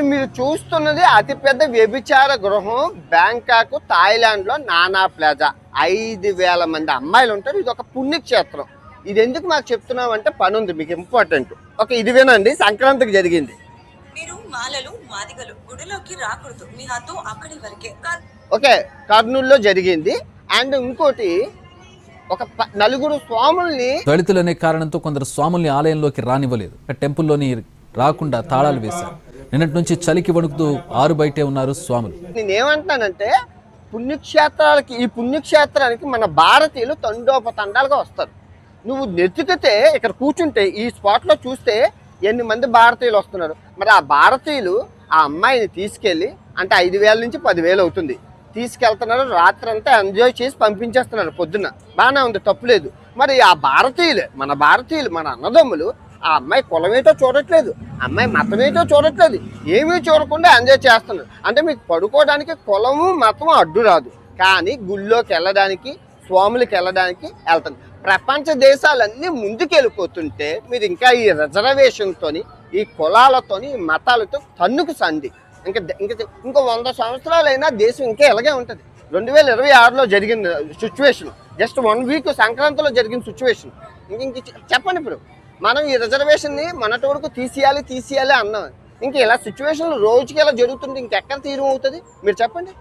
ఇప్పుడు మీరు చూస్తున్నది అతిపెద్ద వ్యభిచార గృహం బ్యాంకాక్ థాయిలాండ్లో నానా ప్లాజా. 5,000 మంది అమ్మాయిలు ఉంటారు. ఇది ఒక పుణ్యక్షేత్రం. ఇది ఎందుకు మాకు చెప్తున్నాం అంటే పని ఉంది మీకు ఇంపార్టెంట్. ఓకే, ఇది వినండి. సంక్రాంతికి జరిగింది. మీరు మాలలు మాదిగలు గుడిలోకి రాకూడదు, మీ హద్దు అక్కడి వరకే. ఓకే, కర్నూలులో జరిగింది. అండ్ ఇంకోటి, ఒక నలుగురు స్వాముల్ని దళితులనే కారణంతో కొందరు స్వాముల్ని ఆలయంలోకి రానివ్వలేదు. టెంపుల్లోని రాకుండా తాళాలు వేశారు. నిన్నటి నుంచి చలికి వణుకుతూ ఆరు బయటే ఉన్నారు స్వాములు. నేనేమంటానంటే పుణ్యక్షేత్రాలకి, ఈ పుణ్యక్షేత్రానికి మన భారతీయులు తండోపతండాలుగా వస్తారు. నువ్వు నెతికితే ఇక్కడ కూర్చుంటే ఈ స్పాట్లో చూస్తే ఎన్ని మంది భారతీయులు వస్తున్నారు. మరి ఆ భారతీయులు ఆ అమ్మాయిని తీసుకెళ్ళి, అంటే 5,000 నుంచి 10,000 అవుతుంది, తీసుకెళ్తున్నారు. రాత్రి అంతా ఎంజాయ్ చేసి పంపించేస్తున్నారు. పొద్దున్న బాగానే ఉంది, తప్పులేదు. మరి ఆ భారతీయులే, మన భారతీయులు, మన అన్నదమ్ములు ఆ అమ్మాయి కులమేటో చూడట్లేదు, అమ్మాయి మతమేటో చూడట్లేదు, ఏమీ చూడకుండా ఎంజాయ్ చేస్తున్నారు. అంటే మీకు పడుకోవడానికి కులము మతము అడ్డు రాదు, కానీ గుళ్ళోకి వెళ్ళడానికి, స్వాములకి వెళ్ళడానికి వెళ్తుంది. ప్రపంచ దేశాలన్నీ ముందుకు వెళ్ళిపోతుంటే మీరు ఇంకా ఈ రిజర్వేషన్తోని, ఈ కులాలతోని, ఈ మతాలతో తన్నుకు సంధి. ఇంకో 100 సంవత్సరాలైనా దేశం ఇంకా ఇలాగే ఉంటుంది. 2026లో జరిగిన సిచ్యువేషన్, జస్ట్ 1 వీక్ సంక్రాంతిలో జరిగిన సిచ్యువేషన్. ఇంక చెప్పండి, ఇప్పుడు మనం ఈ రిజర్వేషన్ని మొన్నటి వరకు తీసేయాలి అన్నాం. ఇంక ఇలా సిచ్యువేషన్లు రోజుకి ఇలా జరుగుతుంటే ఇంకెక్కడ తీరం అవుతుంది మీరు చెప్పండి.